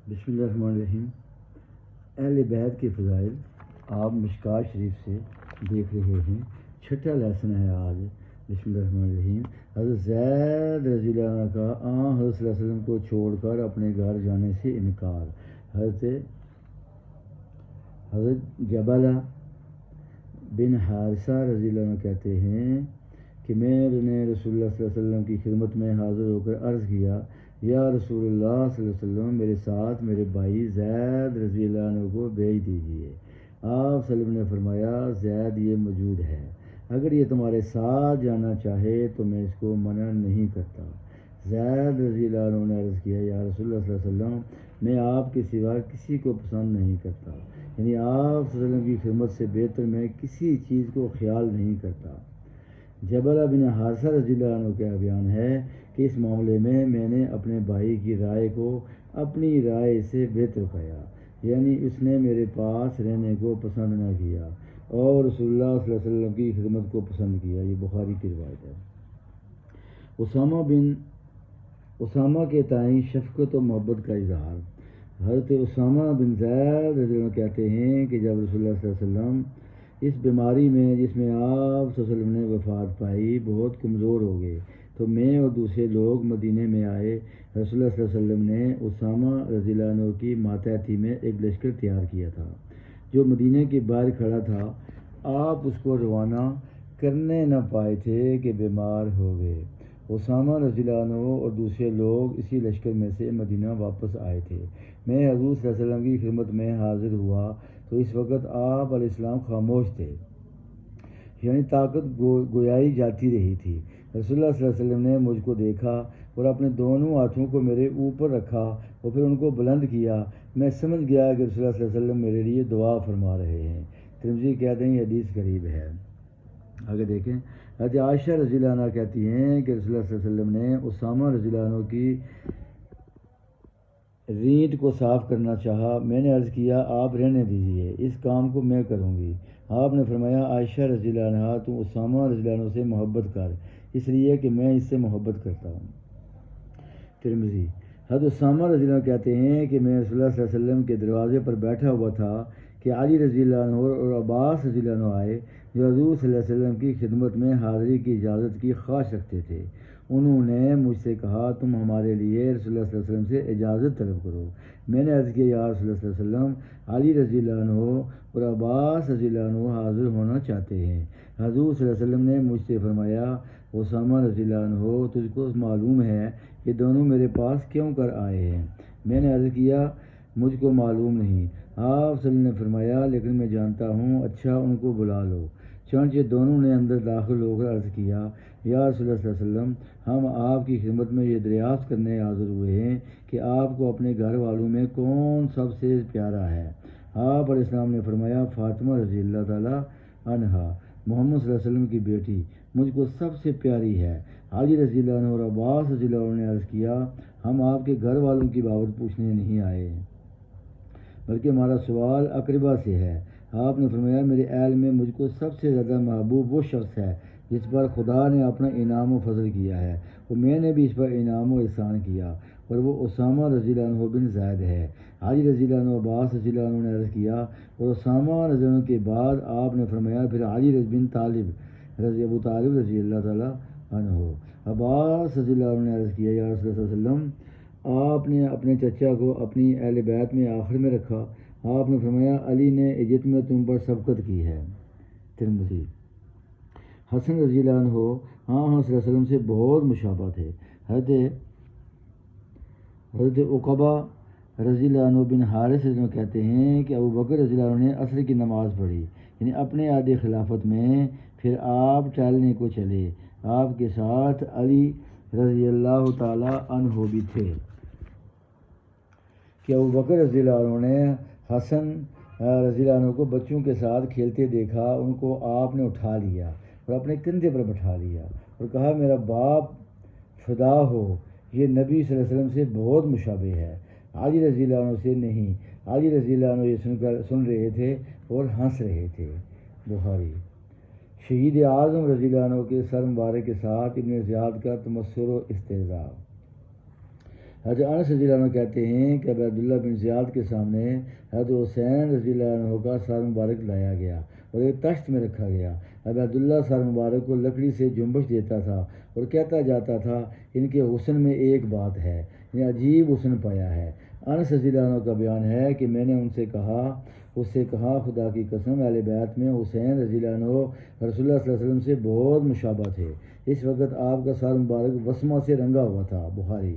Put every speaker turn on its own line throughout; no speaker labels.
بسم اللہ الرحمن الرحیم۔ اہل بیت کے فضائل آپ مشکوٰۃ شریف سے دیکھ رہے ہیں۔ چھٹا لیسن ہے آج۔ بسم اللہ الرحمن الرحیم۔ حضرت زید رضی اللہ عنہ کا حضرت صلی اللہ علیہ وسلم کو چھوڑ کر اپنے گھر جانے سے انکار۔ حضرت جبلہ بن حارثہ رضی اللہ عنہ کہتے ہیں کہ میں نے رسول اللہ صلی اللہ علیہ وسلم کی خدمت میں حاضر ہو کر عرض کیا، یا رسول اللہ صلی اللہ علیہ وسلم، میرے ساتھ میرے بھائی زید رضی اللہ عنہ کو بھیج دیجیے۔ آپ صلی اللہ علیہ وسلم نے فرمایا، زید یہ موجود ہے، اگر یہ تمہارے ساتھ جانا چاہے تو میں اس کو منع نہیں کرتا۔ زید رضی اللہ عنہ نے عرض کیا، یا رسول اللہ صلی اللہ علیہ وسلم، میں آپ کے سوا کسی کو پسند نہیں کرتا، یعنی آپ صلی اللہ علیہ وسلم کی خدمت سے بہتر میں کسی چیز کو خیال نہیں کرتا۔ جبلہ بن حارثہ رضی اللہ عنہ کا بیان ہے کہ اس معاملے میں نے اپنے بھائی کی رائے کو اپنی رائے سے بہتر پایا، یعنی اس نے میرے پاس رہنے کو پسند نہ کیا اور رسول اللہ صلی اللہ علیہ وسلم کی خدمت کو پسند کیا۔ یہ بخاری کی روایت ہے۔ اسامہ کے تئیں شفقت و محبت کا اظہار۔ حضرت اسامہ بن زید رضی اللہ عنہ کہتے ہیں کہ جب رسول اللہ صلی اللہ علیہ وسلم اس بیماری میں جس میں آپ صلی اللہ علیہ وسلم نے وفات پائی بہت کمزور ہو گئے تو میں اور دوسرے لوگ مدینے میں آئے۔ رسول اللہ صلی اللہ علیہ وسلم نے اسامہ رضی اللہ عنہ کی ماتحتی میں ایک لشکر تیار کیا تھا جو مدینے کے باہر کھڑا تھا۔ آپ اس کو روانہ کرنے نہ پائے تھے کہ بیمار ہو گئے۔ اسامہ رضی اللہ عنہ اور دوسرے لوگ اسی لشکر میں سے مدینہ واپس آئے تھے۔ میں حضور صلی اللہ علیہ وسلم کی خدمت میں حاضر ہوا تو اس وقت آپ علیہ السلام خاموش تھے، یعنی طاقت گویائی جاتی رہی تھی۔ رسول اللہ صلی اللہ علیہ وسلم نے مجھ کو دیکھا اور اپنے دونوں ہاتھوں کو میرے اوپر رکھا اور پھر ان کو بلند کیا۔ میں سمجھ گیا کہ رسول اللہ صلی اللہ علیہ وسلم میرے لیے دعا فرما رہے ہیں۔ ترمذی کہتے ہیں یہ حدیث غریب ہے۔ آگے دیکھیں، حضرت عائشہ رضی اللہ عنہ کہتی ہیں کہ رسول اللہ صلی اللہ علیہ وسلم نے اسامہ رضی اللہ عنہ کی رینٹ کو صاف کرنا چاہا۔ میں نے عرض کیا، آپ رہنے دیجیے، اس کام کو میں کروں گی۔ آپ نے فرمایا، عائشہ رضی اللہ عنہ، تو اسامہ رضی اللہ عنہ سے محبت کر، اس لیے کہ میں اس سے محبت کرتا ہوں۔ ترمذی۔ حضرت اسامہ رضی اللہ عنہ کہتے ہیں کہ میں رسول اللہ صلی اللہ علیہ وسلم کے دروازے پر بیٹھا ہوا تھا کہ علی رضی اللہ عنہ اور عباس رضی اللہ عنہ آئے جو حضور صلی اللہ علیہ وسلم کی خدمت میں حاضری کی اجازت کی خواہش رکھتے تھے۔ انہوں نے مجھ سے کہا، تم ہمارے لیے رسول اللہ صلی اللہ علیہ وسلم سے اجازت طلب کرو۔ میں نے عرض کیا، یا رسول اللہ صلی اللہ علیہ وسلم، علی رضی اللہ عنہ اور عباس رضی اللہ عنہ حاضر ہونا چاہتے ہیں۔ حضور صلی اللہ علیہ وسلم نے مجھ سے فرمایا، اسامہ رضی اللہ عنہ، تجھ کو معلوم ہے کہ دونوں میرے پاس کیوں کر آئے ہیں؟ میں نے عرض کیا، مجھ کو معلوم نہیں۔ آپ صلی اللہ علیہ وسلم نے فرمایا، لیکن میں جانتا ہوں، اچھا ان کو بلا لو۔ چنانچہ دونوں نے اندر داخل ہو کر عرض کیا، یا رسول اللہ صلی اللہ علیہ وسلم، ہم آپ کی خدمت میں یہ دریافت کرنے حاضر ہوئے ہیں کہ آپ کو اپنے گھر والوں میں کون سب سے پیارا ہے؟ آپ علیہ السلام نے فرمایا، فاطمہ رضی اللہ تعالیٰ عنہا، محمد صلی اللہ علیہ وسلم کی بیٹی، مجھ کو سب سے پیاری ہے۔ علی رضی اللہ عنہ اور عباس رضی اللہ عنہ نے عرض کیا، ہم آپ کے گھر والوں کی بابت پوچھنے نہیں آئے بلکہ ہمارا سوال اقربا سے ہے۔ آپ نے فرمایا، میرے اہل میں مجھ کو سب سے زیادہ محبوب وہ شخص ہے جس پر خدا نے اپنا انعام و فضل کیا ہے، اور میں نے بھی اس پر انعام و احسان کیا، اور وہ اسامہ رضی اللہ عنہ بن زید ہے۔ علی رضی اللہ عنہ عباس رضی اللہ عنہ نے عرض کیا، اور اسامہ رضی اللہ عنہ کے بعد آپ نے فرمایا، پھر علی بن ابو طالب رضی اللہ تعالیٰ عنہ۔ عباس رضی اللہ عنہ نے عرض کیا، یا رسول اللہ صلی اللہ علیہ وسلم، آپ نے اپنے چچا کو اپنی اہل بیت میں آخر میں رکھا۔ آپ نے فرمایا، علی نے ایجت میں تم پر سبقت کی ہے۔ ترمذی۔ حسن رضی اللہ عنہ صلی اللہ علیہ وسلم سے بہت مشابہ تھے۔ حضرت عقبہ رضی اللہ عنہ بن حارث رضی اللہ عنہ کہتے ہیں کہ ابو بکر رضی اللہ عنہ نے عصر کی نماز پڑھی، یعنی اپنے عہد خلافت میں، پھر آپ ٹہلنے کو چلے۔ آپ کے ساتھ علی رضی اللہ تعالیٰ عنہ بھی تھے کہ ابو بکر رضی اللہ عنہ نے حسن رضی اللہ عنہ کو بچوں کے ساتھ کھیلتے دیکھا، ان کو آپ نے اٹھا لیا اور اپنے کندھے پر بٹھا لیا اور کہا، میرا باپ فدا ہو، یہ نبی صلی اللہ علیہ وسلم سے بہت مشابہ ہے، علی رضی اللہ عنہ سے نہیں۔ علی رضی اللہ عنہ یہ سن رہے تھے اور ہنس رہے تھے۔ بخاری۔ شہید اعظم رضی اللہ عنہ کے سر مبارک کے ساتھ ابن زیاد کا تمثل و استہزاء۔ حضرت انس رضی اللہ عنہ کہتے ہیں کہ ابو عبداللہ بن زیاد کے سامنے حضرت حسین رضی اللہ عنہ کا سر مبارک لایا گیا اور ایک تشت میں رکھا گیا۔ ابو عبداللہ سر مبارک کو لکڑی سے جنبش دیتا تھا اور کہتا جاتا تھا ان کے حسن میں ایک بات ہے، انہیں عجیب حسن پایا ہے۔ انس رضی اللہ عنہ کا بیان ہے کہ میں نے اس سے کہا خدا کی قسم اہل بیت میں حسین رضی اللہ عنہ رسول اللہ صلی اللہ علیہ وسلم سے بہت مشابہ تھے۔ اس وقت آپ کا سر مبارک وسمہ سے رنگا ہوا تھا۔ بخاری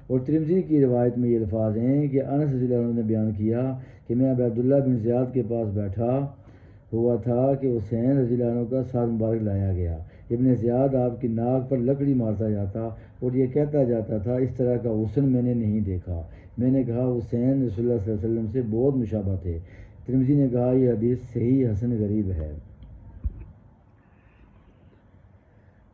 اور ترمذی کی روایت میں یہ الفاظ ہیں کہ انس رضی اللہ عنہ نے بیان کیا کہ میں ابو عبداللہ بن زیاد کے پاس بیٹھا ہوا تھا کہ حسین رضی اللہ عنہ کا سر مبارک لایا گیا۔ ابن زیاد آپ کی ناک پر لکڑی مارتا جاتا اور یہ کہتا جاتا تھا اس طرح کا حسن میں نے نہیں دیکھا۔ میں نے کہا حسین رسول اللہ صلی اللہ علیہ وسلم سے بہت مشابہ تھے۔ ترمذی نے کہا یہ حدیث صحیح حسن غریب ہے۔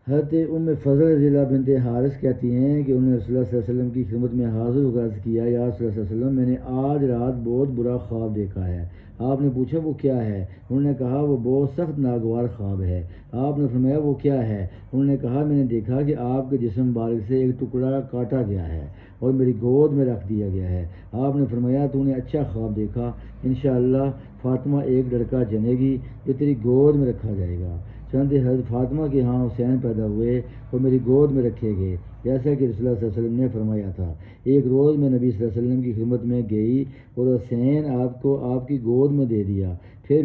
حضرت ام فضل رضی اللہ بنت حارث کہتی ہیں کہ انہوں نے رسول اللہ صلی اللہ علیہ وسلم کی خدمت میں حاضر ہو کر عرض کیا یا رسول اللہ صلی اللہ علیہ وسلم میں نے آج رات بہت برا خواب دیکھا ہے۔ آپ نے پوچھا وہ کیا ہے؟ انہوں نے کہا وہ بہت سخت ناگوار خواب ہے۔ آپ نے فرمایا وہ کیا ہے؟ انہوں نے کہا میں نے دیکھا کہ آپ کے جسم مبارک سے ایک ٹکڑا کاٹا گیا ہے اور میری گود میں رکھ دیا گیا ہے۔ آپ نے فرمایا تو نے اچھا خواب دیکھا، انشاءاللہ فاطمہ ایک لڑکا جنے گی جو تیری گود میں رکھا جائے گا۔ چنانچہ حضرت فاطمہ کے ہاں حسین پیدا ہوئے اور میری گود میں رکھے گئے جیسا کہ رسول اللہ صلی اللہ علیہ وسلم نے فرمایا تھا۔ ایک روز میں نبی صلی اللہ علیہ وسلم کی خدمت میں گئی اور حسین آپ کو آپ کی گود میں دے دیا۔ پھر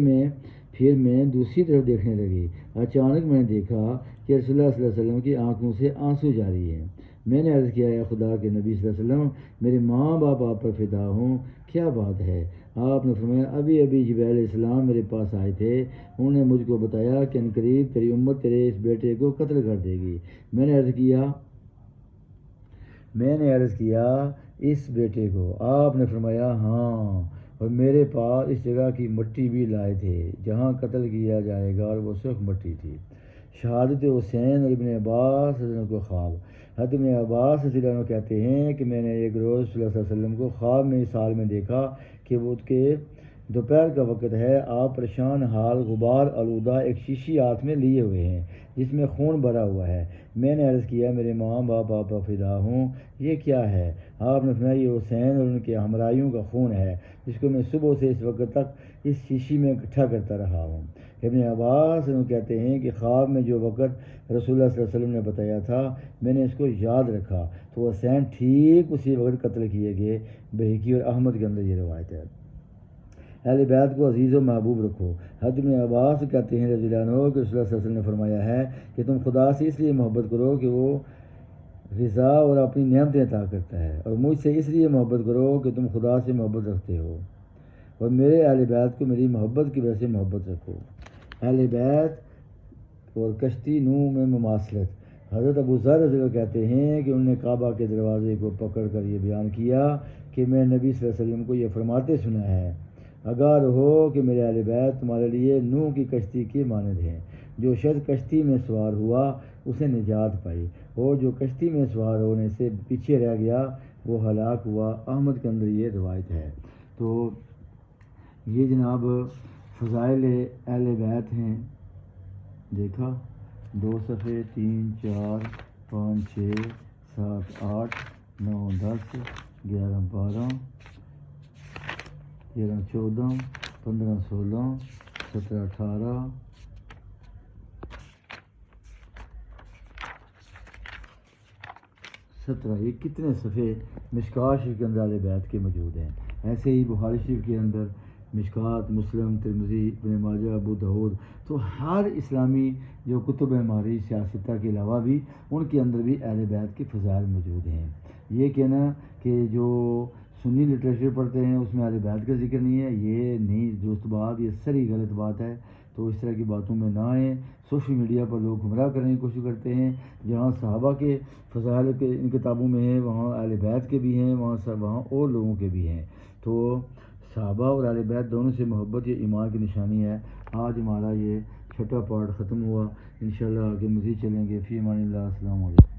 میں دوسری طرف دیکھنے لگی۔ اچانک میں نے دیکھا کہ رسول اللہ صلی اللہ علیہ وسلم کی آنکھوں سے آنسو جاری ہیں۔ میں نے عرض کیا یا خدا کے نبی صلی اللہ علیہ وسلم میرے ماں باپ آپ پر فدا ہوں، کیا بات ہے؟ آپ نے فرمایا ابھی جبرائیل علیہ السلام میرے پاس آئے تھے، انہوں نے مجھ کو بتایا کہ عنقریب تیری امت تیرے اس بیٹے کو قتل کر دے گی۔ میں نے عرض کیا اس بیٹے کو؟ آپ نے فرمایا ہاں، اور میرے پاس اس جگہ کی مٹی بھی لائے تھے جہاں قتل کیا جائے گا اور وہ سرخ مٹی تھی۔ شہادت حسین اور ابن عباس رضی اللہ عنہ کو خواب۔ حضرت ابن عباس رضی اللہ عنہ کہتے ہیں کہ میں نے ایک روز صلی اللہ علیہ وسلم کو خواب میں اس حال میں دیکھا کہ وہ کے دوپہر کا وقت ہے، آپ پریشان حال غبار آلودہ ایک شیشی ہاتھ میں لیے ہوئے ہیں جس میں خون بھرا ہوا ہے۔ میں نے عرض کیا میرے ماں باپ آپ پر فدا ہوں، یہ کیا ہے؟ آپ نے فرمایا یہ حسین اور ان کے ہمراہیوں کا خون ہے جس کو میں صبح سے اس وقت تک اس شیشی میں اکٹھا کرتا رہا ہوں۔ ابن عباس کہتے ہیں کہ خواب میں جو وقت رسول اللہ صلی اللہ علیہ وسلم نے بتایا تھا میں نے اس کو یاد رکھا تو حسین ٹھیک اسی وقت قتل کیے گئے۔ بہقی اور احمد کے اندر یہ روایت ہے۔ اہل بیت کو عزیز و محبوب رکھو۔ حضرت ابن عباس کہتے ہیں رضی اللہ عنہ کہ رسول اللہ صلی اللہ علیہ وسلم نے فرمایا ہے کہ تم خدا سے اس لیے محبت کرو کہ وہ رضا اور اپنی نعمتیں عطا کرتا ہے، اور مجھ سے اس لیے محبت کرو کہ تم خدا سے محبت رکھتے ہو، اور میرے اہل بیت کو میری محبت کی وجہ سے محبت رکھو۔ اہل بیت اور کشتی نوح میں مماثلت۔ حضرت ابو ذر رضی اللہ عنہ کہتے ہیں کہ انہوں نے کعبہ کے دروازے کو پکڑ کر یہ بیان کیا کہ میں نبی صلی اللہ علیہ وسلم کو یہ فرماتے سنا ہے آگاہ رہو کہ میرے اہل بیت تمہارے لیے نوح کی کشتی کے مانند ہیں، جو شخص کشتی میں سوار ہوا اسے نجات پائی، اور جو کشتی میں سوار ہونے سے پیچھے رہ گیا وہ ہلاک ہوا۔ احمد کے اندر یہ روایت ہے۔ تو یہ جناب فضائل اہل بیت ہیں، دیکھا 2 صفحے 3 4 5 6 7 8 9 10 11 12 13 14 15 16 17 18 17 یہ کتنے صفحے مشکات شریف کے اندر اہل بیت کے موجود ہیں۔ ایسے ہی بخاری شریف کے اندر مشکات، مسلم، ترمذی، ابن ماجہ، ابو داؤد، تو ہر اسلامی جو کتب ہماری سیاستہ کے علاوہ بھی ان کے اندر بھی اہل بیت کے فضائل موجود ہیں۔ یہ کہنا کہ جو سنی لٹریچر پڑھتے ہیں اس میں اہل بیت کا ذکر نہیں ہے، یہ نہیں درست بات، یہ سری غلط بات ہے۔ تو اس طرح کی باتوں میں نہ آئیں۔ سوشل میڈیا پر لوگ گمراہ کرنے کی کوشش کرتے ہیں، جہاں صحابہ کے فضائل کے ان کتابوں میں ہیں وہاں اہل بیت کے بھی ہیں، وہاں اور لوگوں کے بھی ہیں۔ تو صحابہ اور اہل بیت دونوں سے محبت یہ ایمان کی نشانی ہے۔ آج ہمارا یہ چھٹا پارٹ ختم ہوا، انشاءاللہ آگے مزید چلیں گے۔ فی امان اللہ، السلام علیکم۔